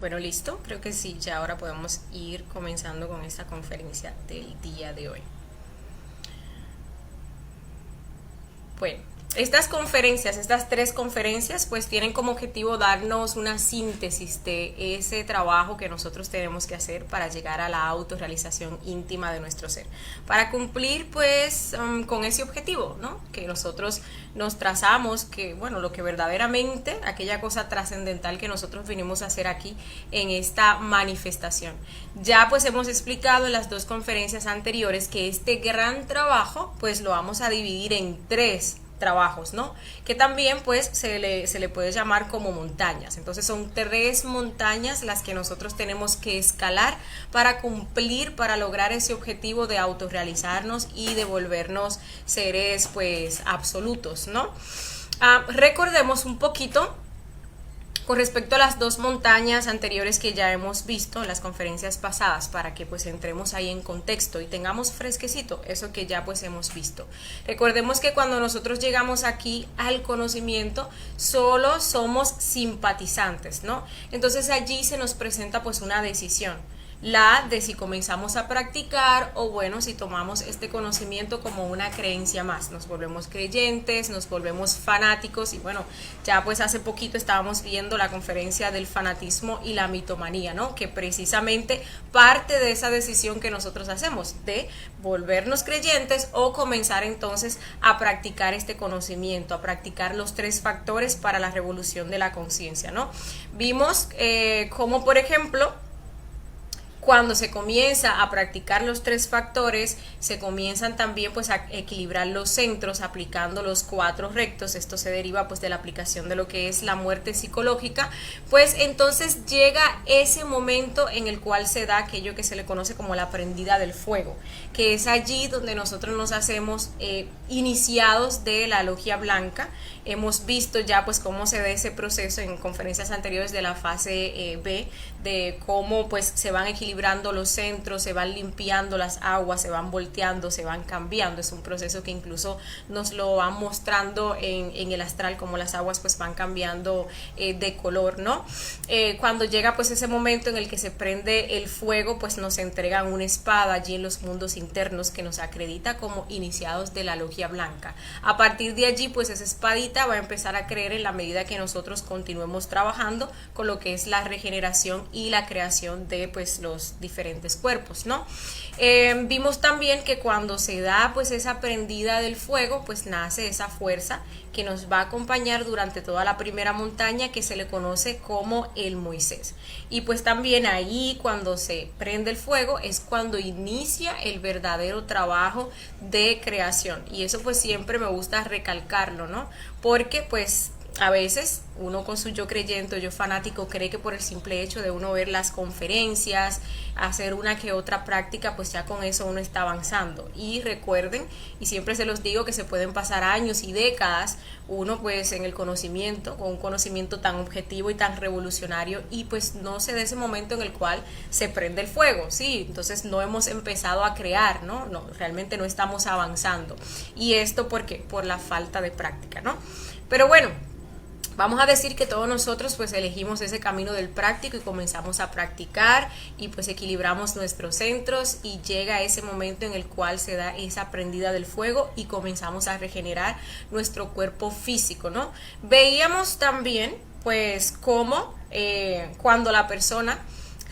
Bueno, listo. Creo que sí, ya ahora podemos ir comenzando con esta conferencia del día de hoy. Bueno, estas tres conferencias, pues tienen como objetivo darnos una síntesis de ese trabajo que nosotros tenemos que hacer para llegar a la autorrealización íntima de nuestro ser, para cumplir pues con ese objetivo, ¿no? Que nosotros nos trazamos, que bueno, lo que verdaderamente, aquella cosa trascendental que nosotros vinimos a hacer aquí en esta manifestación. Ya pues hemos explicado en las dos conferencias anteriores que este gran trabajo pues lo vamos a dividir en tres trabajos, ¿no? Que también pues se le puede llamar como montañas. Entonces son tres montañas las que nosotros tenemos que escalar para cumplir, para lograr ese objetivo de autorrealizarnos y de volvernos seres pues absolutos, ¿no? Recordemos un poquito con respecto a las dos montañas anteriores que ya hemos visto en las conferencias pasadas, para que pues entremos ahí en contexto y tengamos fresquecito eso que ya pues hemos visto. Recordemos que cuando nosotros llegamos aquí al conocimiento solo somos simpatizantes, ¿no? Entonces allí se nos presenta pues una decisión, la de si comenzamos a practicar o bueno, si tomamos este conocimiento como una creencia más, nos volvemos creyentes, nos volvemos fanáticos y bueno, ya pues hace poquito estábamos viendo la conferencia del fanatismo y la mitomanía, ¿no? Que precisamente parte de esa decisión que nosotros hacemos de volvernos creyentes o comenzar entonces a practicar este conocimiento, a practicar los tres factores para la revolución de la conciencia, ¿no? Vimos cómo por ejemplo cuando se comienza a practicar los tres factores, se comienzan también pues a equilibrar los centros aplicando los cuatro rectos. Esto se deriva pues de la aplicación de lo que es la muerte psicológica. Pues entonces llega ese momento en el cual se da aquello que se le conoce como la prendida del fuego, que es allí donde nosotros nos hacemos iniciados de la logia blanca. Hemos visto ya pues cómo se da ese proceso en conferencias anteriores de la fase B, de cómo pues se van equilibrando los centros, se van limpiando las aguas, se van volteando, se van cambiando. Es un proceso que incluso nos lo van mostrando en el astral, como las aguas pues van cambiando de color, ¿no? Cuando llega pues ese momento en el que se prende el fuego, pues nos entregan una espada allí en los mundos internos que nos acredita como iniciados de la logia blanca. A partir de allí pues esa espadita va a empezar a creer en la medida que nosotros continuemos trabajando con lo que es la regeneración y la creación de pues los diferentes cuerpos, ¿no? Vimos también que cuando se da pues esa prendida del fuego, pues nace esa fuerza que nos va a acompañar durante toda la primera montaña, que se le conoce como el Moisés. Y pues también ahí cuando se prende el fuego es cuando inicia el verdadero trabajo de creación, y eso pues siempre me gusta recalcarlo, ¿no? Porque pues a veces uno con su yo creyente o yo fanático cree que por el simple hecho de uno ver las conferencias, hacer una que otra práctica, pues ya con eso uno está avanzando. Y recuerden, y siempre se los digo, que se pueden pasar años y décadas uno pues en el conocimiento, con un conocimiento tan objetivo y tan revolucionario, y pues no se dé ese momento en el cual se prende el fuego, sí, entonces no hemos empezado a crear, ¿no? No, realmente no estamos avanzando. Y esto ¿por qué? Por la falta de práctica, ¿no? Pero bueno, vamos a decir que todos nosotros pues elegimos ese camino del práctico y comenzamos a practicar y pues equilibramos nuestros centros, y llega ese momento en el cual se da esa prendida del fuego y comenzamos a regenerar nuestro cuerpo físico, ¿no? Veíamos también pues cómo cuando la persona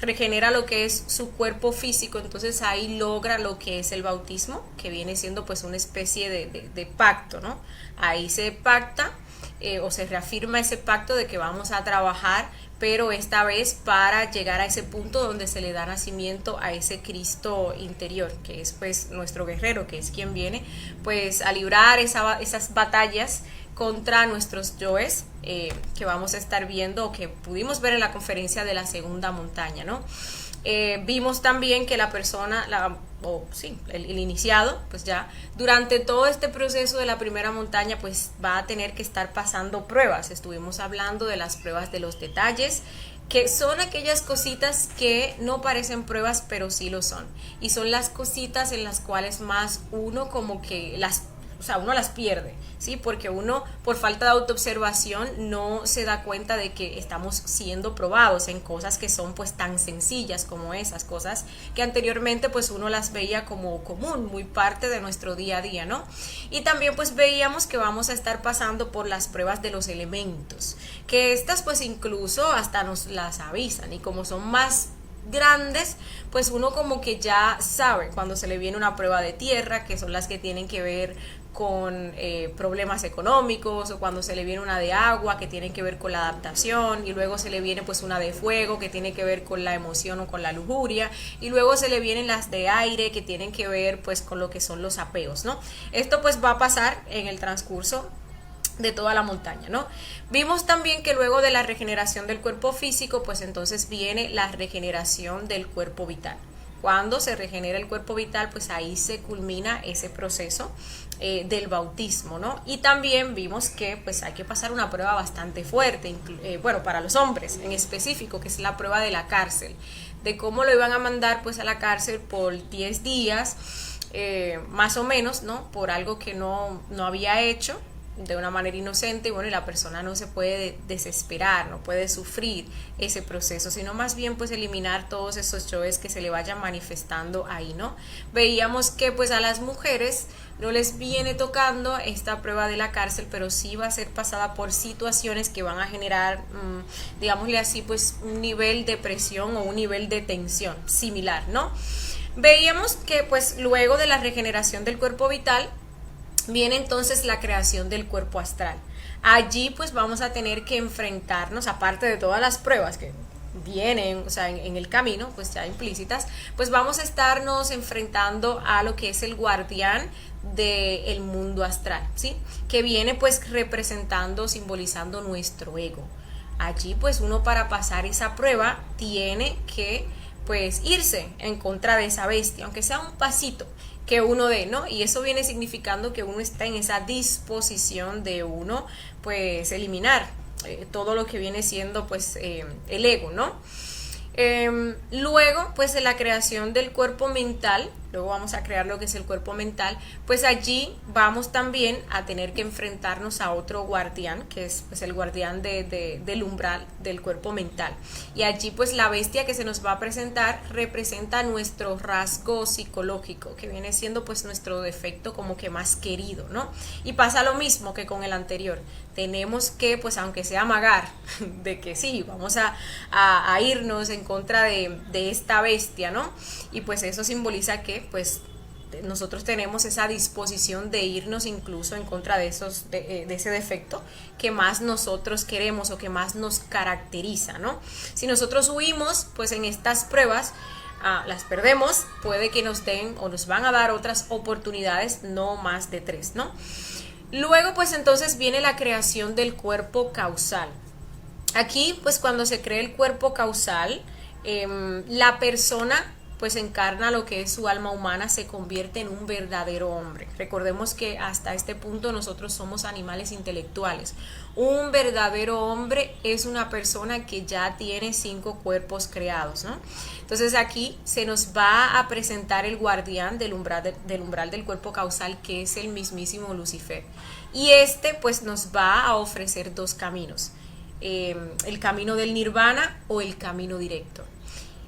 regenera lo que es su cuerpo físico, entonces ahí logra lo que es el bautismo, que viene siendo pues una especie de pacto, ¿no? Ahí se pacta o se reafirma ese pacto de que vamos a trabajar, pero esta vez para llegar a ese punto donde se le da nacimiento a ese Cristo interior, que es pues nuestro guerrero, que es quien viene pues a librar esas batallas contra nuestros yoes, que vamos a estar viendo o que pudimos ver en la conferencia de la segunda montaña, ¿no? Vimos también que la persona, el iniciado, pues ya durante todo este proceso de la primera montaña pues va a tener que estar pasando pruebas. Estuvimos hablando de las pruebas de los detalles, que son aquellas cositas que no parecen pruebas pero sí lo son, y son las cositas en las cuales más uno como que las o sea, uno las pierde, ¿sí? Porque uno, por falta de autoobservación, no se da cuenta de que estamos siendo probados en cosas que son pues tan sencillas como esas cosas que anteriormente pues uno las veía como común, muy parte de nuestro día a día, ¿no? Y también pues veíamos que vamos a estar pasando por las pruebas de los elementos, que estas pues incluso hasta nos las avisan, y como son más grandes, pues uno como que ya sabe cuando se le viene una prueba de tierra, que son las que tienen que ver con problemas económicos, o cuando se le viene una de agua, que tienen que ver con la adaptación, y luego se le viene pues una de fuego, que tiene que ver con la emoción o con la lujuria, y luego se le vienen las de aire, que tienen que ver pues con lo que son los apegos, ¿no? Esto pues va a pasar en el transcurso de toda la montaña, ¿no? Vimos también que luego de la regeneración del cuerpo físico, pues entonces viene la regeneración del cuerpo vital. Cuando se regenera el cuerpo vital, pues ahí se culmina ese proceso del bautismo, ¿no? Y también vimos que pues hay que pasar una prueba bastante fuerte, bueno, para los hombres en específico, que es la prueba de la cárcel, de cómo lo iban a mandar pues a la cárcel por 10 días, más o menos, ¿no? Por algo que no había hecho, de una manera inocente, y bueno, y la persona no se puede desesperar, no puede sufrir ese proceso, sino más bien pues eliminar todos esos choques que se le vayan manifestando ahí, ¿no? Veíamos que pues a las mujeres no les viene tocando esta prueba de la cárcel, pero sí va a ser pasada por situaciones que van a generar, digámosle así, pues un nivel de presión o un nivel de tensión similar, ¿no? Veíamos que pues luego de la regeneración del cuerpo vital viene entonces la creación del cuerpo astral. Allí pues vamos a tener que enfrentarnos, aparte de todas las pruebas que vienen, o sea, en el camino, pues ya implícitas, pues vamos a estarnos enfrentando a lo que es el guardián del mundo astral, ¿sí? Que viene pues representando, simbolizando nuestro ego. Allí pues uno, para pasar esa prueba, tiene que pues irse en contra de esa bestia, aunque sea un pasito que uno dé, ¿no? Y eso viene significando que uno está en esa disposición de uno pues eliminar todo lo que viene siendo pues el ego, ¿no? Luego pues en la creación del cuerpo mental, luego vamos a crear lo que es el cuerpo mental, pues allí vamos también a tener que enfrentarnos a otro guardián, que es pues el guardián del umbral del cuerpo mental, y allí pues la bestia que se nos va a presentar representa nuestro rasgo psicológico, que viene siendo pues nuestro defecto como que más querido, ¿no? Y pasa lo mismo que con el anterior, tenemos que pues aunque sea amagar de que sí, vamos a irnos en contra de esta bestia, ¿no? Y pues eso simboliza que pues nosotros tenemos esa disposición de irnos incluso en contra de ese defecto que más nosotros queremos o que más nos caracteriza, ¿no? Si nosotros huimos pues en estas pruebas, las perdemos, puede que nos den o nos van a dar otras oportunidades, no más de 3, ¿no? Luego pues entonces viene la creación del cuerpo causal. Aquí pues cuando se crea el cuerpo causal, la persona pues encarna lo que es su alma humana, se convierte en un verdadero hombre. Recordemos que hasta este punto nosotros somos animales intelectuales. Un verdadero hombre es una persona que ya tiene 5 cuerpos creados, ¿no? Entonces aquí se nos va a presentar el guardián del umbral del cuerpo causal, que es el mismísimo Lucifer. Y este pues nos va a ofrecer 2 caminos, el camino del nirvana o el camino directo.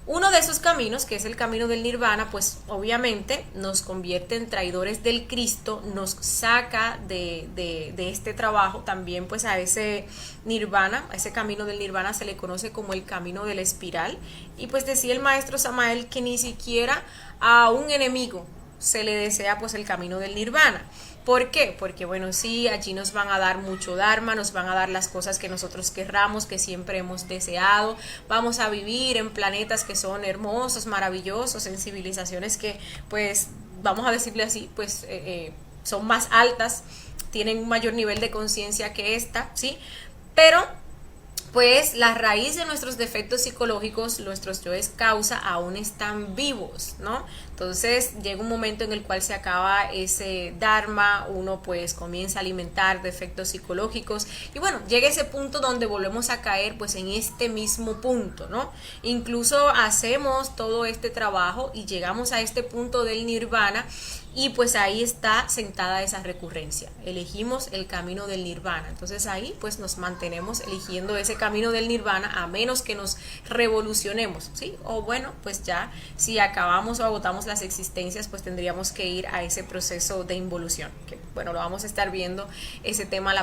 Uno de esos caminos, que es el camino del nirvana, pues obviamente nos convierte en traidores del Cristo, nos saca de este trabajo. También pues a ese nirvana, a ese camino del nirvana se le conoce como el camino de la espiral. Y pues decía el maestro Samael que ni siquiera a un enemigo se le desea pues el camino del nirvana. ¿Por qué? Porque bueno, sí, allí nos van a dar mucho dharma, nos van a dar las cosas que nosotros querramos, que siempre hemos deseado. Vamos a vivir en planetas que son hermosos, maravillosos, en civilizaciones que pues, vamos a decirle así, pues son más altas, tienen un mayor nivel de conciencia que esta, ¿sí? Pero pues la raíz de nuestros defectos psicológicos, nuestros yoes causa, aún están vivos, ¿no? Entonces llega un momento en el cual se acaba ese dharma, uno pues comienza a alimentar defectos psicológicos y bueno, llega ese punto donde volvemos a caer pues en este mismo punto, ¿no? Incluso hacemos todo este trabajo y llegamos a este punto del nirvana y pues ahí está sentada esa recurrencia. Elegimos el camino del nirvana. Entonces ahí pues nos mantenemos eligiendo ese camino del nirvana a menos que nos revolucionemos, ¿sí? O bueno, pues ya si acabamos o agotamos las existencias, pues tendríamos que ir a ese proceso de involución. Que bueno, lo vamos a estar viendo ese tema en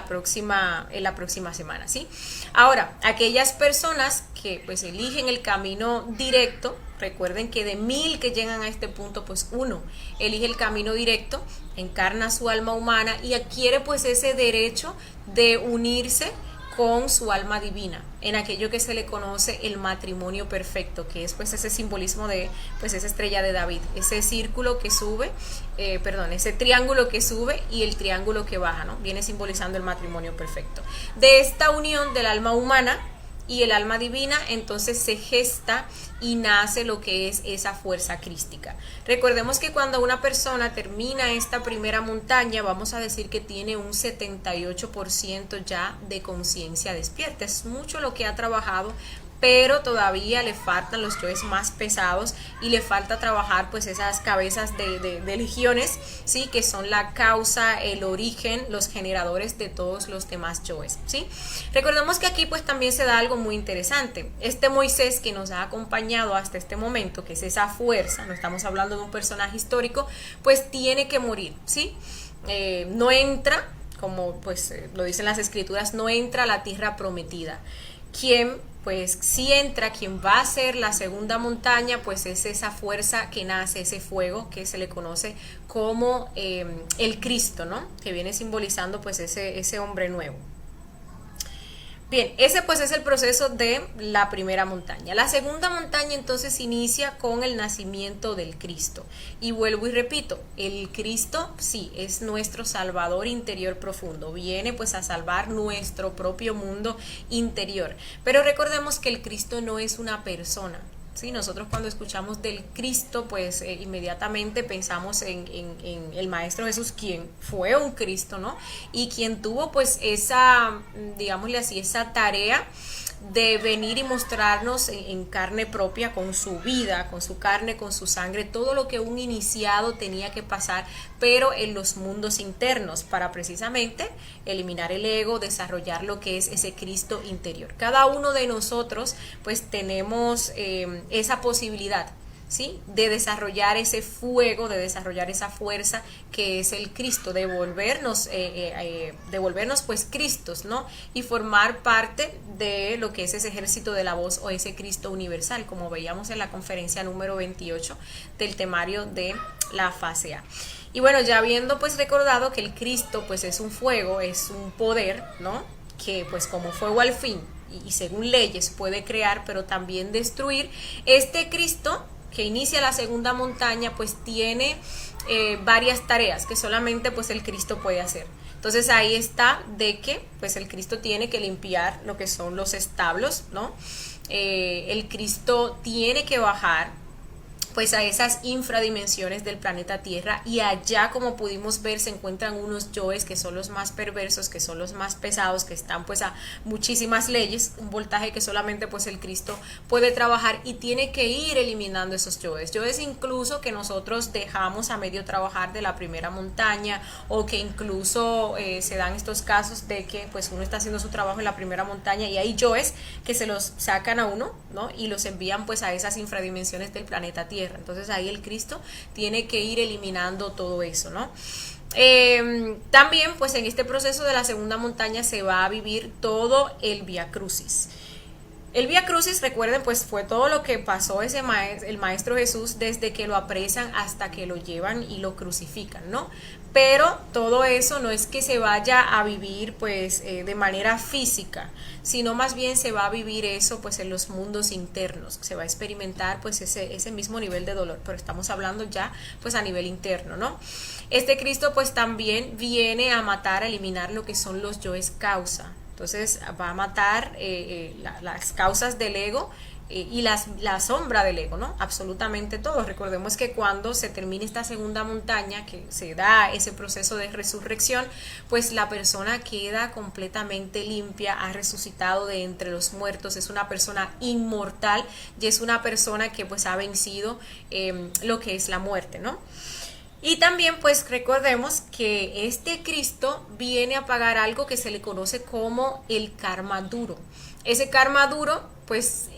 la próxima semana, ¿sí? Ahora, aquellas personas que pues eligen el camino directo, recuerden que de 1000 que llegan a este punto, pues uno elige el camino directo, encarna su alma humana y adquiere pues ese derecho de unirse con su alma divina en aquello que se le conoce el matrimonio perfecto, que es pues ese simbolismo de pues esa estrella de David, ese círculo que sube, ese triángulo que sube y el triángulo que baja, ¿no? Viene simbolizando el matrimonio perfecto. De esta unión del alma humana y el alma divina, entonces se gesta y nace lo que es esa fuerza crística. Recordemos que cuando una persona termina esta primera montaña, vamos a decir que tiene un 78% ya de conciencia despierta. Es mucho lo que ha trabajado, pero todavía le faltan los yoes más pesados y le falta trabajar pues esas cabezas de legiones, ¿sí? Que son la causa, el origen, los generadores de todos los demás yoes, ¿sí? Recordemos que aquí pues también se da algo muy interesante. Este Moisés que nos ha acompañado hasta este momento, que es esa fuerza, no estamos hablando de un personaje histórico, pues tiene que morir, ¿sí? No entra, como pues lo dicen las escrituras, no entra a la tierra prometida. Quien pues si entra, quien va a ser la segunda montaña, pues es esa fuerza que nace, ese fuego que se le conoce como el Cristo, ¿no? Que viene simbolizando pues ese hombre nuevo. Bien, ese pues es el proceso de la primera montaña. La segunda montaña entonces inicia con el nacimiento del Cristo. Y vuelvo y repito, el Cristo sí es nuestro Salvador interior profundo. Viene pues a salvar nuestro propio mundo interior. Pero recordemos que el Cristo no es una persona. Sí, nosotros cuando escuchamos del Cristo, pues inmediatamente pensamos en el Maestro Jesús, quien fue un Cristo, ¿no? Y quien tuvo pues esa, digámosle así, esa tarea de venir y mostrarnos en carne propia, con su vida, con su carne, con su sangre, todo lo que un iniciado tenía que pasar, pero en los mundos internos, para precisamente eliminar el ego, desarrollar lo que es ese Cristo interior. Cada uno de nosotros pues tenemos esa posibilidad, ¿sí? De desarrollar ese fuego, de desarrollar esa fuerza que es el Cristo, devolvernos pues Cristos, ¿no? Y formar parte de lo que es ese ejército de la voz o ese Cristo universal, como veíamos en la conferencia número 28 del temario de la fase A. Y bueno, ya habiendo pues recordado que el Cristo pues es un fuego, es un poder, ¿no? Que pues como fuego al fin y según leyes puede crear, pero también destruir, este Cristo que inicia la segunda montaña pues tiene varias tareas que solamente pues el Cristo puede hacer. Entonces ahí está de que pues el Cristo tiene que limpiar lo que son los establos, ¿no? El Cristo tiene que bajar pues a esas infradimensiones del planeta Tierra y allá, como pudimos ver, se encuentran unos yoes que son los más perversos, que son los más pesados, que están pues a muchísimas leyes, un voltaje que solamente pues el Cristo puede trabajar y tiene que ir eliminando esos yoes incluso que nosotros dejamos a medio trabajar de la primera montaña, o que incluso se dan estos casos de que pues uno está haciendo su trabajo en la primera montaña y hay yoes que se los sacan a uno, ¿no? Y los envían pues a esas infradimensiones del planeta Tierra. Entonces ahí el Cristo tiene que ir eliminando todo eso, ¿no? También pues en este proceso de la segunda montaña se va a vivir todo el Vía Crucis. El Vía Crucis, recuerden, pues fue todo lo que pasó el Maestro Jesús desde que lo apresan hasta que lo llevan y lo crucifican, ¿no? Pero todo eso no es que se vaya a vivir pues de manera física, sino más bien se va a vivir eso pues en los mundos internos, se va a experimentar pues ese mismo nivel de dolor, pero estamos hablando ya pues a nivel interno, ¿no? Este Cristo pues también viene a matar, a eliminar lo que son los yoes causa, Entonces va a matar las causas del ego y la sombra del ego, ¿no? Absolutamente todo. Recordemos que cuando se termina esta segunda montaña, que se da ese proceso de resurrección, pues la persona queda completamente limpia, ha resucitado de entre los muertos, es una persona inmortal y es una persona que pues ha vencido lo que es la muerte, ¿no? Y también pues recordemos que este Cristo viene a pagar algo que se le conoce como el karma duro. Ese karma duro pues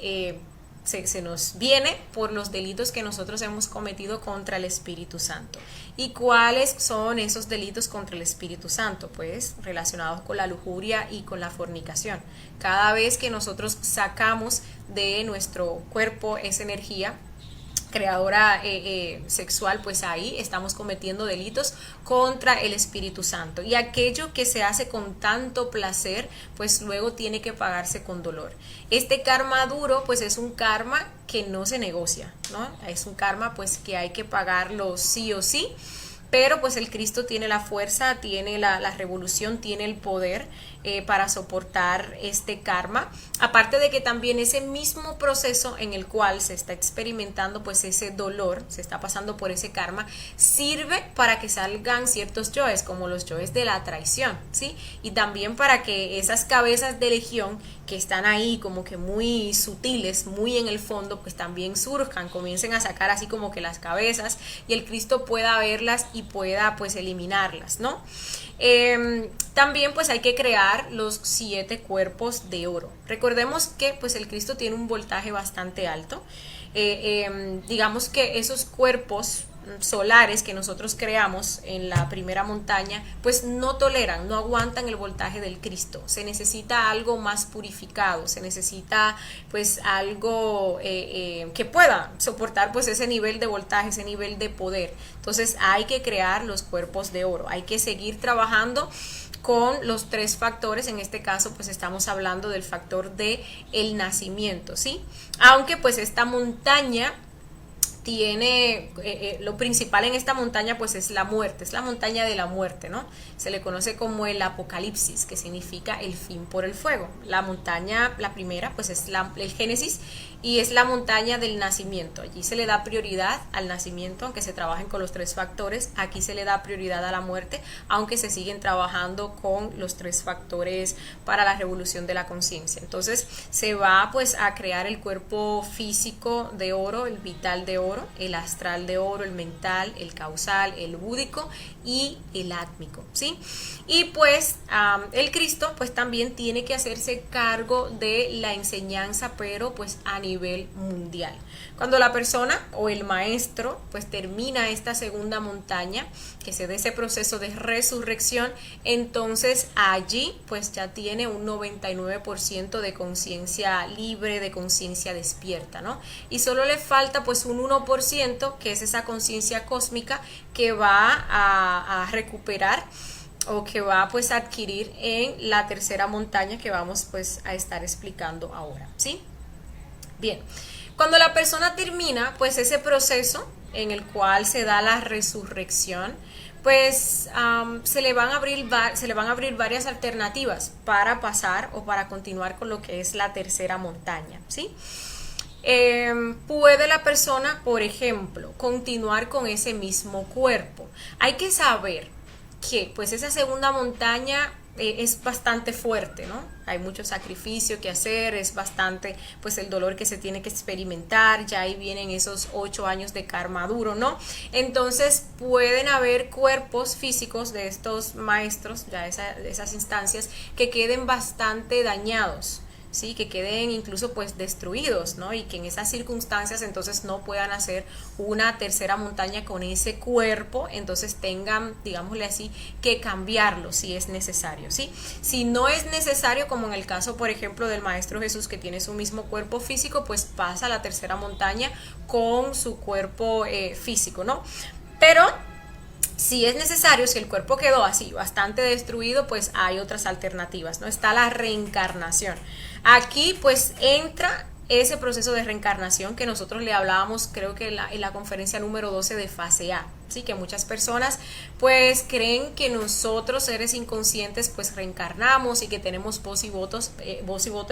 se nos viene por los delitos que nosotros hemos cometido contra el Espíritu Santo. ¿Y cuáles son esos delitos contra el Espíritu Santo? Pues relacionados con la lujuria y con la fornicación. Cada vez que nosotros sacamos de nuestro cuerpo esa energía creadora sexual, pues ahí estamos cometiendo delitos contra el Espíritu Santo, y aquello que se hace con tanto placer pues luego tiene que pagarse con dolor. Este karma duro pues es un karma que no se negocia, ¿no? Es un karma pues que hay que pagarlo sí o sí, pero pues el Cristo tiene la fuerza, tiene la revolución, tiene el poder para soportar este karma. Aparte de que también ese mismo proceso en el cual se está experimentando pues ese dolor, se está pasando por ese karma, sirve para que salgan ciertos yoes, como los yoes de la traición, ¿sí? Y también para que esas cabezas de legión que están ahí como que muy sutiles, muy en el fondo, pues también surjan, comiencen a sacar así como que las cabezas, y el Cristo pueda verlas y pueda pues eliminarlas, ¿no? También pues hay que crear los 7 cuerpos de oro. Recordemos que pues el Cristo tiene un voltaje bastante alto. Digamos que esos cuerpos solares que nosotros creamos en la primera montaña pues no toleran, no aguantan el voltaje del Cristo. Se necesita algo más purificado, se necesita pues algo que pueda soportar pues ese nivel de voltaje, ese nivel de poder. Entonces hay que crear los cuerpos de oro, hay que seguir trabajando con los 3 factores. En este caso pues estamos hablando del factor de el nacimiento, ¿sí? Aunque pues esta montaña tiene, lo principal en esta montaña pues es la muerte, es la montaña de la muerte, ¿no? Se le conoce como el Apocalipsis, que significa el fin por el fuego. La montaña, la primera, pues es el Génesis, y es la montaña del nacimiento. Allí se le da prioridad al nacimiento, aunque se trabajen con los 3 factores. Aquí se le da prioridad a la muerte, aunque se siguen trabajando con los 3 factores para la revolución de la conciencia. Entonces se va pues a crear el cuerpo físico de oro, el vital de oro, el astral de oro, el mental, el causal, el búdico y el átmico, ¿sí? Y pues el Cristo pues también tiene que hacerse cargo de la enseñanza, pero pues a nivel mundial. Cuando la persona o el maestro pues termina esta segunda montaña, que se dé ese proceso de resurrección, entonces allí pues ya tiene un 99% de conciencia libre, de conciencia despierta, ¿no? Y solo le falta pues un 1%, que es esa conciencia cósmica que va a recuperar o que va pues a adquirir en la tercera montaña, que vamos pues a estar explicando ahora, ¿sí? Bien, cuando la persona termina pues ese proceso en el cual se da la resurrección, pues se le van a abrir varias alternativas para pasar o para continuar con lo que es la tercera montaña, ¿sí? Puede la persona, por ejemplo, continuar con ese mismo cuerpo. Hay que saber que pues esa segunda montaña es bastante fuerte, ¿no? Hay mucho sacrificio que hacer, es bastante pues el dolor que se tiene que experimentar, ya ahí vienen esos 8 años de karma duro, ¿no? Entonces pueden haber cuerpos físicos de estos maestros, ya esas instancias, que queden bastante dañados, ¿sí? Que queden incluso pues destruidos, ¿no? Y que en esas circunstancias entonces no puedan hacer una tercera montaña con ese cuerpo, entonces tengan, digámosle así, que cambiarlo si es necesario, ¿sí? Si no es necesario, como en el caso por ejemplo del Maestro Jesús, que tiene su mismo cuerpo físico, pues pasa a la tercera montaña con su cuerpo físico, ¿no? Pero si es necesario, si el cuerpo quedó así bastante destruido, pues hay otras alternativas, ¿no? Está la reencarnación. Aquí pues entra ese proceso de reencarnación que nosotros le hablábamos, creo que en la conferencia número 12 de fase A, Sí, que muchas personas pues creen que nosotros seres inconscientes pues reencarnamos y que tenemos voz y voto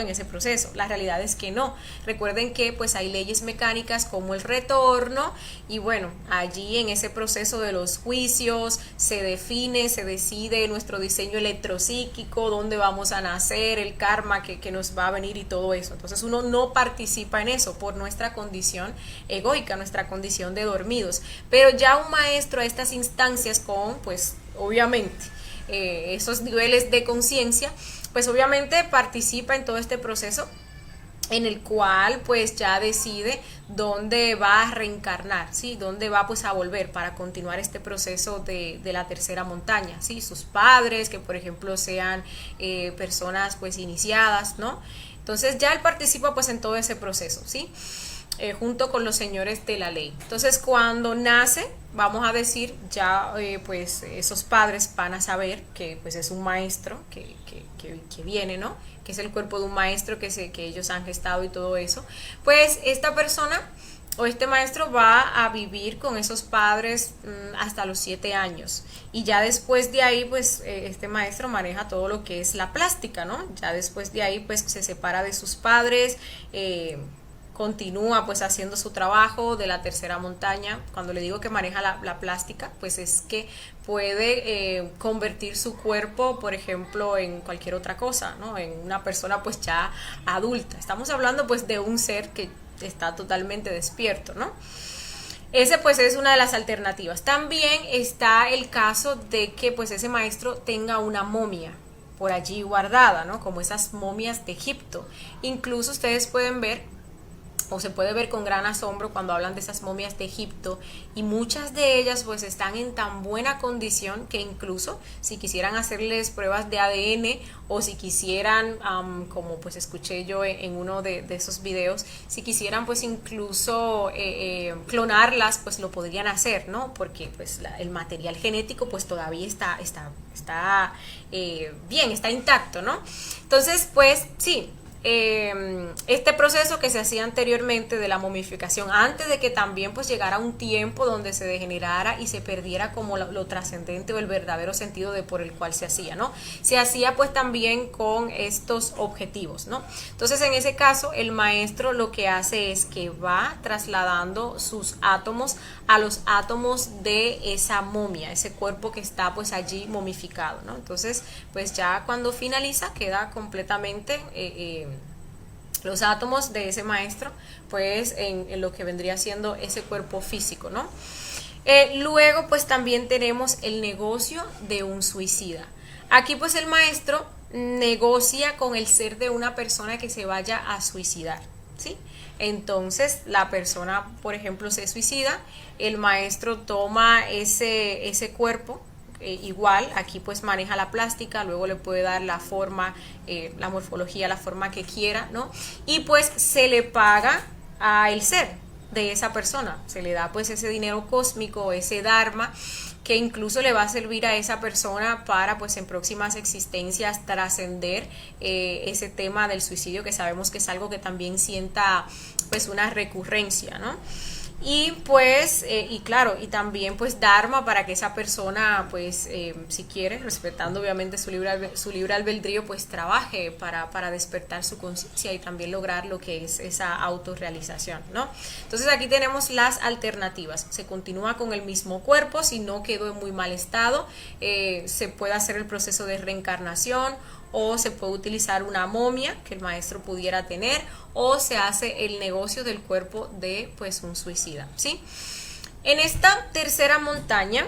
en ese proceso. La realidad es que no. Recuerden que pues hay leyes mecánicas como el retorno y bueno, allí en ese proceso de los juicios se define, se decide nuestro diseño electropsíquico, dónde vamos a nacer, el karma que nos va a venir y todo eso. Entonces uno no participa en eso por nuestra condición egoica, nuestra condición de dormidos. Pero ya un maestro a estas instancias con, pues, obviamente, esos niveles de conciencia, pues obviamente participa en todo este proceso en el cual pues ya decide dónde va a reencarnar, ¿sí? Dónde va pues a volver para continuar este proceso de la tercera montaña, ¿sí? Sus padres, que por ejemplo sean personas pues iniciadas, ¿no? Entonces ya él participa pues en todo ese proceso, ¿sí? Junto con los señores de la ley. Entonces cuando nace, vamos a decir, ya pues esos padres van a saber que pues es un maestro que viene, ¿no? Que es el cuerpo de un maestro que ellos han gestado y todo eso. Pues esta persona o este maestro va a vivir con esos padres hasta los 7 años. Y ya después de ahí, pues este maestro maneja todo lo que es la plástica, ¿no? Ya después de ahí, pues se separa de sus padres, continúa pues haciendo su trabajo de la tercera montaña. Cuando le digo que maneja la plástica, pues es que puede convertir su cuerpo, por ejemplo, en cualquier otra cosa, ¿no? En una persona pues ya adulta. Estamos hablando pues de un ser que está totalmente despierto, ¿no? Ese pues es una de las alternativas. También está el caso de que pues ese maestro tenga una momia por allí guardada, ¿no? Como esas momias de Egipto. Incluso ustedes pueden ver o se puede ver con gran asombro cuando hablan de esas momias de Egipto, y muchas de ellas pues están en tan buena condición que incluso si quisieran hacerles pruebas de ADN o si quisieran, como pues escuché yo en uno de esos videos, si quisieran pues incluso clonarlas, pues lo podrían hacer, ¿no? Porque pues el material genético pues todavía está bien, está intacto, ¿no? Entonces pues sí, este proceso que se hacía anteriormente de la momificación, antes de que también pues llegara un tiempo donde se degenerara y se perdiera como lo trascendente o el verdadero sentido de por el cual se hacía, ¿no? Se hacía pues también con estos objetivos, ¿no? Entonces en ese caso el maestro lo que hace es que va trasladando sus átomos a los átomos de esa momia, ese cuerpo que está pues allí momificado, ¿no? Entonces pues ya cuando finaliza queda completamente los átomos de ese maestro pues en lo que vendría siendo ese cuerpo físico, ¿no? Luego pues también tenemos el negocio de un suicida. Aquí pues el maestro negocia con el ser de una persona que se vaya a suicidar, ¿sí? Entonces la persona por ejemplo se suicida, el maestro toma ese cuerpo. Igual aquí pues maneja la plástica, luego le puede dar la forma, la morfología, la forma que quiera, ¿no? Y pues se le paga a el ser de esa persona, se le da pues ese dinero cósmico, ese dharma, que incluso le va a servir a esa persona para pues en próximas existencias trascender ese tema del suicidio, que sabemos que es algo que también sienta pues una recurrencia, ¿no? Y pues y claro, y también pues dharma para que esa persona pues si quiere, respetando obviamente su libre albedrío, pues trabaje para despertar su conciencia y también lograr lo que es esa autorrealización, ¿no? Entonces aquí tenemos las alternativas. Se continúa con el mismo cuerpo, si no quedó en muy mal estado, se puede hacer el proceso de reencarnación, o se puede utilizar una momia que el maestro pudiera tener, o se hace el negocio del cuerpo de pues un suicida, ¿sí? En esta tercera montaña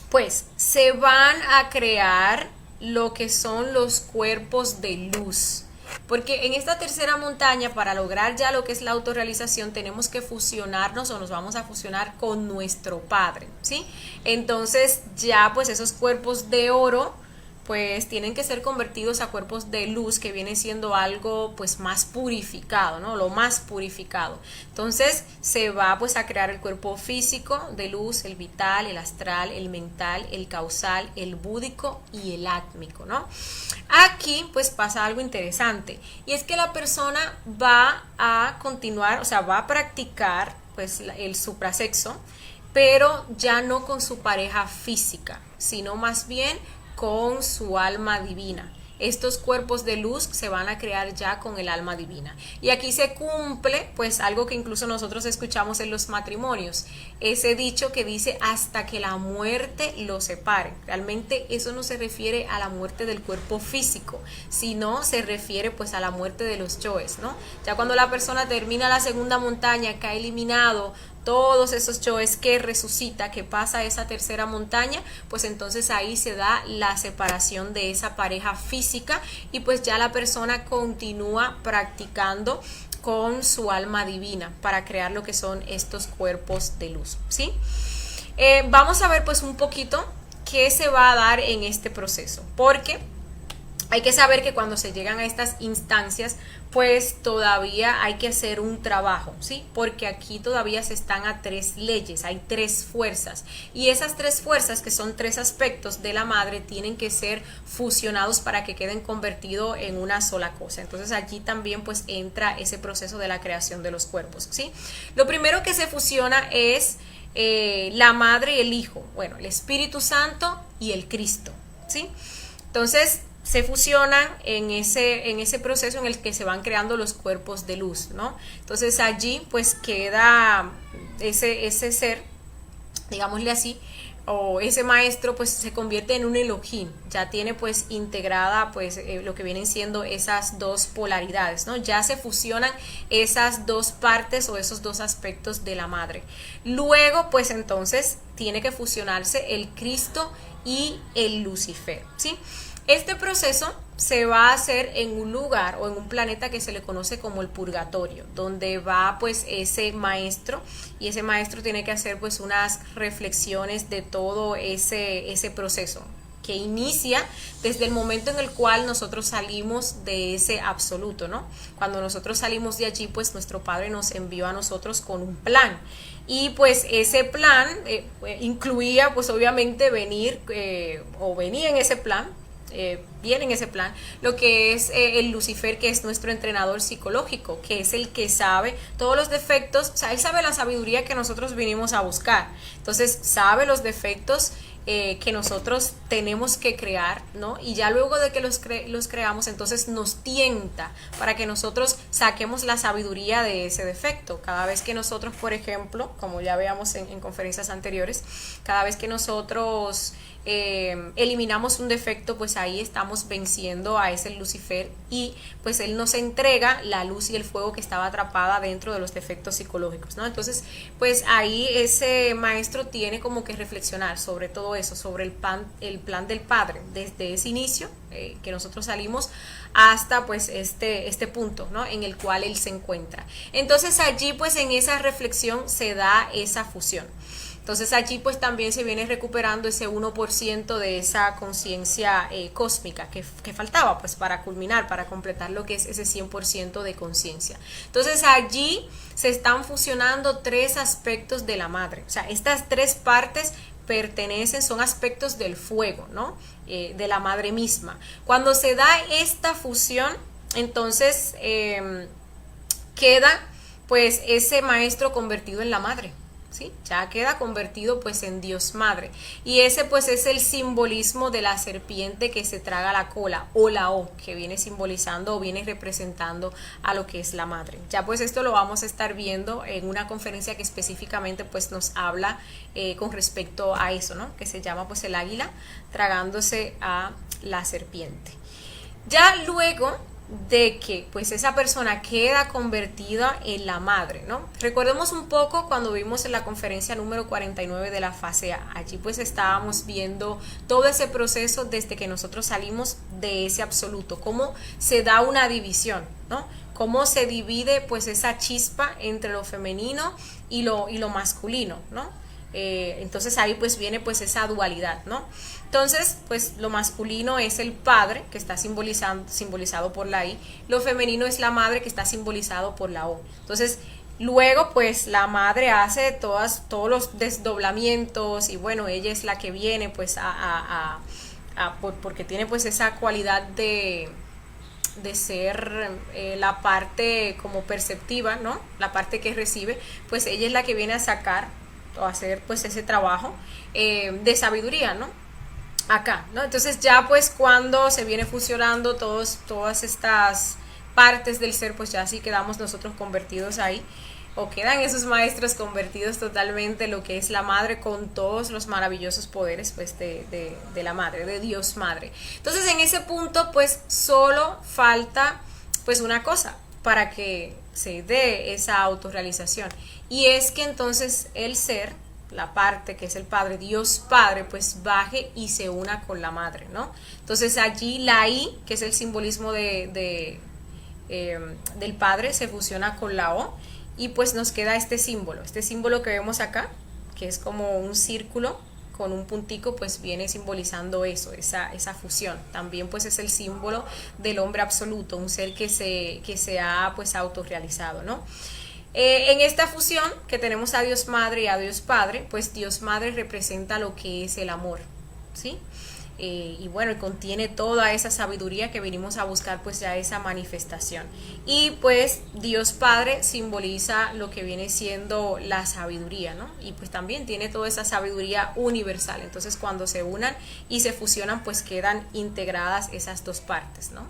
pues se van a crear lo que son los cuerpos de luz, porque en esta tercera montaña, para lograr ya lo que es la autorrealización, tenemos que fusionarnos o nos vamos a fusionar con nuestro Padre, ¿sí? Entonces ya pues esos cuerpos de oro pues tienen que ser convertidos a cuerpos de luz, que viene siendo algo pues más purificado, ¿no? Lo más purificado. Entonces se va pues a crear el cuerpo físico de luz, el vital, el astral, el mental, el causal, el búdico y el átmico, ¿no? Aquí pues pasa algo interesante, y es que la persona va a continuar, o sea, va a practicar pues el suprasexo, pero ya no con su pareja física, sino más bien con su alma divina. Estos cuerpos de luz se van a crear ya con el alma divina. Y aquí se cumple pues algo que incluso nosotros escuchamos en los matrimonios, ese dicho que dice hasta que la muerte los separe. Realmente eso no se refiere a la muerte del cuerpo físico, sino se refiere pues a la muerte de los yoes, ¿no? Ya cuando la persona termina la segunda montaña, que ha eliminado todos esos yoes, que resucita, que pasa a esa tercera montaña, pues entonces ahí se da la separación de esa pareja física y pues ya la persona continúa practicando con su alma divina para crear lo que son estos cuerpos de luz, ¿sí? Vamos a ver pues un poquito qué se va a dar en este proceso, porque hay que saber que cuando se llegan a estas instancias, pues todavía hay que hacer un trabajo, ¿sí? Porque aquí todavía se están a 3 leyes, hay 3 fuerzas. Y esas 3 fuerzas, que son 3 aspectos de la madre, tienen que ser fusionados para que queden convertidos en una sola cosa. Entonces allí también pues entra ese proceso de la creación de los cuerpos, ¿sí? Lo primero que se fusiona es la madre y el hijo, bueno, el Espíritu Santo y el Cristo, ¿sí? Entonces se fusionan en ese proceso en el que se van creando los cuerpos de luz, ¿no? Entonces allí pues queda ese ser, digámosle así, o ese maestro pues se convierte en un Elohim, ya tiene pues integrada pues lo que vienen siendo esas 2 polaridades, ¿no? Ya se fusionan esas 2 partes o esos 2 aspectos de la madre. Luego pues entonces tiene que fusionarse el Cristo y el Lucifer, ¿sí? Este proceso se va a hacer en un lugar o en un planeta que se le conoce como el purgatorio, donde va pues ese maestro, y ese maestro tiene que hacer pues unas reflexiones de todo ese proceso que inicia desde el momento en el cual nosotros salimos de ese absoluto, ¿no? Cuando nosotros salimos de allí, pues nuestro Padre nos envió a nosotros con un plan. Y pues ese plan incluía pues obviamente venía en ese plan, viene en ese plan lo que es el Lucifer, que es nuestro entrenador psicológico, que es el que sabe todos los defectos, o sea, él sabe la sabiduría que nosotros vinimos a buscar, entonces sabe los defectos que nosotros tenemos que crear, ¿no? Y ya luego de que los creamos, entonces nos tienta para que nosotros saquemos la sabiduría de ese defecto. Cada vez que nosotros, por ejemplo, como ya veamos en conferencias anteriores, cada vez que nosotros eliminamos un defecto, pues ahí estamos venciendo a ese Lucifer, y pues él nos entrega la luz y el fuego que estaba atrapada dentro de los defectos psicológicos, ¿no? Entonces pues ahí ese maestro tiene como que reflexionar sobre todo eso, sobre el plan del Padre, desde ese inicio que nosotros salimos hasta pues este punto, ¿no? En el cual él se encuentra. Entonces allí pues en esa reflexión se da esa fusión. Entonces allí pues también se viene recuperando ese 1% de esa conciencia cósmica que faltaba pues para culminar, para completar lo que es ese 100% de conciencia. Entonces allí se están fusionando 3 aspectos de la madre, o sea, estas 3 partes son aspectos del fuego, ¿no? De la madre misma. Cuando se da esta fusión, entonces queda pues ese maestro convertido en la madre, ¿sí? Ya queda convertido pues en Dios Madre, y ese pues es el simbolismo de la serpiente que se traga la cola, o la O, que viene simbolizando o viene representando a lo que es la madre. Ya pues esto lo vamos a estar viendo en una conferencia que específicamente pues nos habla con respecto a eso, ¿no? Que se llama pues el águila tragándose a la serpiente. Ya luego de que pues esa persona queda convertida en la madre, ¿no? Recordemos un poco cuando vimos en la conferencia número 49 de la fase A. Allí pues estábamos viendo todo ese proceso desde que nosotros salimos de ese absoluto, cómo se da una división, ¿no? Cómo se divide pues esa chispa entre lo femenino y lo masculino, ¿no? Entonces ahí pues viene pues esa dualidad, ¿no? Entonces pues lo masculino es el padre, que está simbolizado por la I, lo femenino es la madre, que está simbolizado por la O. Entonces luego pues la madre hace todos los desdoblamientos, y bueno, ella es la que viene pues porque tiene pues esa cualidad de ser la parte como perceptiva, ¿no? La parte que recibe, pues ella es la que viene a sacar o hacer pues ese trabajo de sabiduría, ¿no? Acá, ¿no? Entonces ya pues cuando se viene fusionando todas estas partes del ser, pues ya sí quedamos nosotros convertidos ahí, o quedan esos maestros convertidos totalmente lo que es la madre con todos los maravillosos poderes pues de la madre, de Dios madre. Entonces en ese punto pues solo falta pues una cosa para que se dé esa autorrealización, y es que entonces el ser, la parte que es el Padre, Dios Padre, pues baje y se una con la madre, ¿no? Entonces allí la I, que es el simbolismo del Padre, se fusiona con la O, y pues nos queda este símbolo que vemos acá, que es como un círculo con un puntico, pues viene simbolizando eso, esa fusión. También pues es el símbolo del hombre absoluto, un ser que se ha pues autorrealizado, ¿no? En esta fusión que tenemos a Dios Madre y a Dios Padre, pues Dios Madre representa lo que es el amor, ¿sí? Y bueno, contiene toda esa sabiduría que venimos a buscar, pues ya esa manifestación. Y pues Dios Padre simboliza lo que viene siendo la sabiduría, ¿no? Y pues también tiene toda esa sabiduría universal. Entonces cuando se unan y se fusionan, pues quedan integradas esas dos partes, ¿no?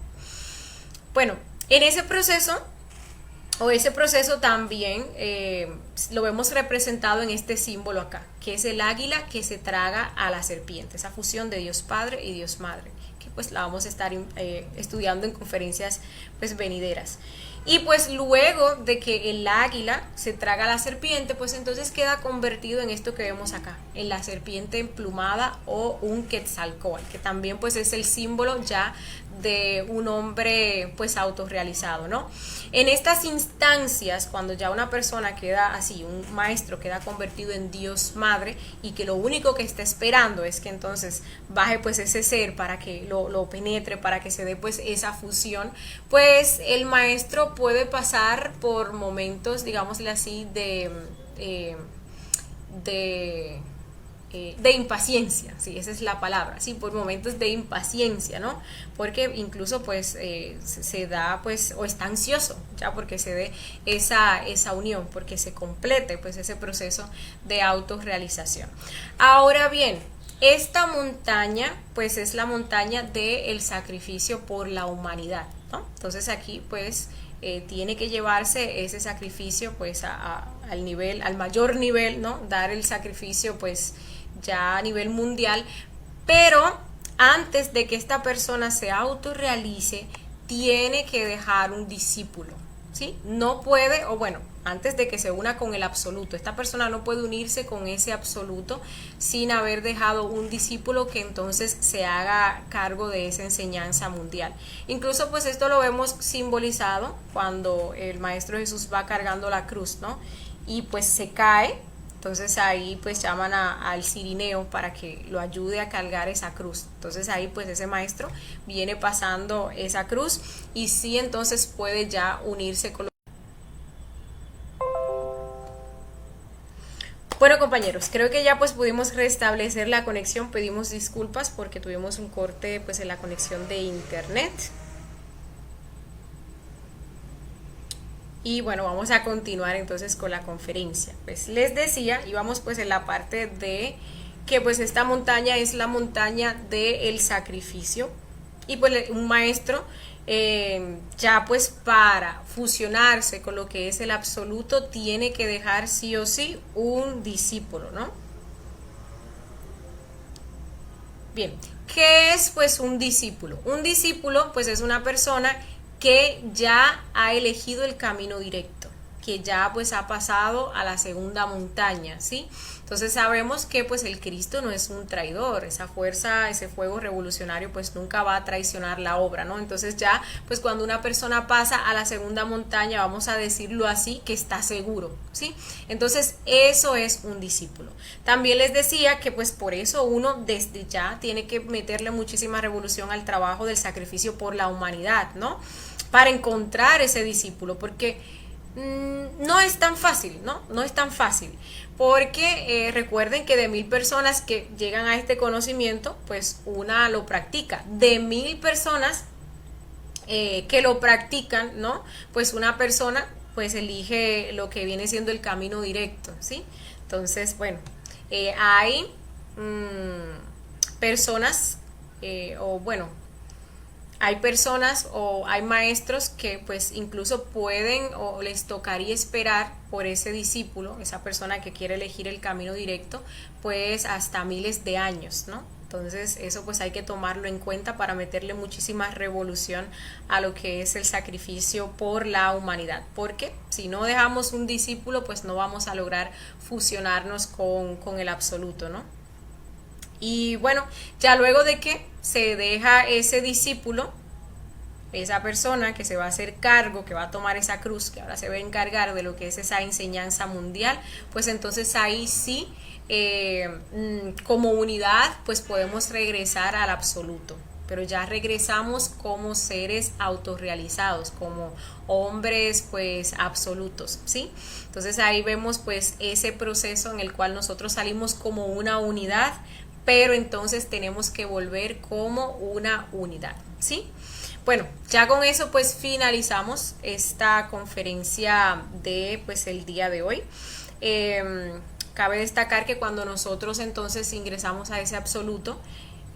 Bueno, en ese proceso también lo vemos representado en este símbolo acá, que es el águila que se traga a la serpiente, esa fusión de Dios Padre y Dios Madre, que pues la vamos a estar estudiando en conferencias pues venideras. Y pues luego de que el águila se traga a la serpiente, pues entonces queda convertido en esto que vemos acá, en la serpiente emplumada o un Quetzalcóatl, que también pues es el símbolo ya de un hombre pues autorrealizado, ¿no? En estas instancias, cuando ya una persona queda así, un maestro queda convertido en Dios Madre, y que lo único que está esperando es que entonces baje pues ese ser para que lo penetre, para que se dé pues esa fusión, pues el maestro puede pasar por momentos, digámosle así, de impaciencia, sí, esa es la palabra, sí, por momentos de impaciencia, ¿no? Porque incluso pues se da pues, o está ansioso ya porque se dé esa unión, porque se complete pues ese proceso de autorrealización. Ahora bien, esta montaña pues es la montaña del sacrificio por la humanidad, ¿no? Entonces aquí pues tiene que llevarse ese sacrificio pues al nivel, al mayor nivel, ¿no? Dar el sacrificio pues ya a nivel mundial, pero antes de que esta persona se autorrealice, tiene que dejar un discípulo, ¿sí? No puede, o bueno, antes de que se una con el absoluto, esta persona no puede unirse con ese absoluto sin haber dejado un discípulo que entonces se haga cargo de esa enseñanza mundial. Incluso pues esto lo vemos simbolizado cuando el Maestro Jesús va cargando la cruz, ¿no? Y pues se cae. Entonces ahí pues llaman al cirineo para que lo ayude a cargar esa cruz. Entonces ahí pues ese maestro viene pasando esa cruz, y sí entonces puede ya unirse con... Bueno, compañeros, creo que ya pues pudimos restablecer la conexión. Pedimos disculpas porque tuvimos un corte pues en la conexión de internet. Y bueno, vamos a continuar entonces con la conferencia. Pues les decía, íbamos pues en la parte de que pues esta montaña es la montaña del sacrificio, y pues un maestro ya pues para fusionarse con lo que es el absoluto tiene que dejar sí o sí un discípulo, ¿no? Bien, ¿qué es pues un discípulo? Un discípulo pues es una persona que ya ha elegido el camino directo, que ya pues ha pasado a la segunda montaña, ¿sí? Entonces sabemos que pues el Cristo no es un traidor, esa fuerza, ese fuego revolucionario pues nunca va a traicionar la obra, ¿no? Entonces ya pues cuando una persona pasa a la segunda montaña, vamos a decirlo así, que está seguro, ¿sí? Entonces eso es un discípulo. También les decía que pues por eso uno desde ya tiene que meterle muchísima revolución al trabajo del sacrificio por la humanidad, ¿no? Para encontrar ese discípulo, porque no es tan fácil, ¿no? No es tan fácil, porque recuerden que de 1000 personas que llegan a este conocimiento, pues una lo practica. De 1000 personas que lo practican, ¿no? Pues una persona pues elige lo que viene siendo el camino directo, ¿sí? Entonces, bueno, hay personas, o bueno, hay personas o hay maestros que pues incluso pueden o les tocaría esperar por ese discípulo, esa persona que quiere elegir el camino directo, pues hasta miles de años, ¿no? Entonces eso pues hay que tomarlo en cuenta para meterle muchísima revolución a lo que es el sacrificio por la humanidad, porque si no dejamos un discípulo pues no vamos a lograr fusionarnos con el absoluto, ¿no? Y bueno, ya luego de que se deja ese discípulo, esa persona que se va a hacer cargo, que va a tomar esa cruz, que ahora se va a encargar de lo que es esa enseñanza mundial, pues entonces ahí sí, como unidad, pues podemos regresar al absoluto. Pero ya regresamos como seres autorrealizados, como hombres pues absolutos, ¿sí? Entonces ahí vemos pues ese proceso en el cual nosotros salimos como una unidad, pero entonces tenemos que volver como una unidad, ¿sí? Bueno, ya con eso pues finalizamos esta conferencia de pues el día de hoy. Cabe destacar que cuando nosotros entonces ingresamos a ese absoluto,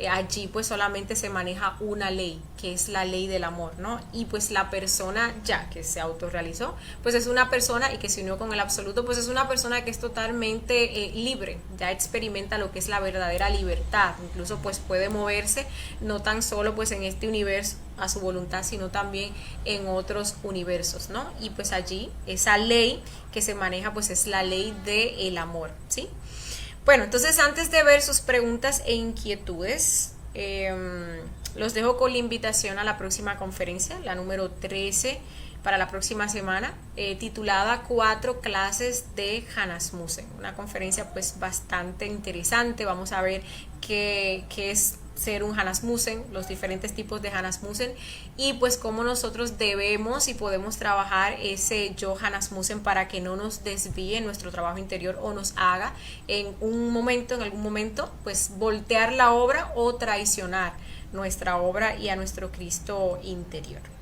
allí pues solamente se maneja una ley, que es la ley del amor, ¿no? Y pues la persona ya que se autorrealizó, pues es una persona y que se unió con el absoluto, pues es una persona que es totalmente libre, ya experimenta lo que es la verdadera libertad, incluso pues puede moverse no tan solo pues en este universo a su voluntad, sino también en otros universos, ¿no? Y pues allí esa ley que se maneja pues es la ley del amor, ¿sí? Bueno, entonces antes de ver sus preguntas e inquietudes, los dejo con la invitación a la próxima conferencia, la número 13 para la próxima semana, titulada 4 clases de Hanasmussen. Una conferencia pues bastante interesante. Vamos a ver qué es ser un Hanasmussen, los diferentes tipos de Hanasmussen y pues cómo nosotros debemos y podemos trabajar ese yo Hanasmussen para que no nos desvíe nuestro trabajo interior o nos haga en algún momento, pues voltear la obra o traicionar nuestra obra y a nuestro Cristo interior.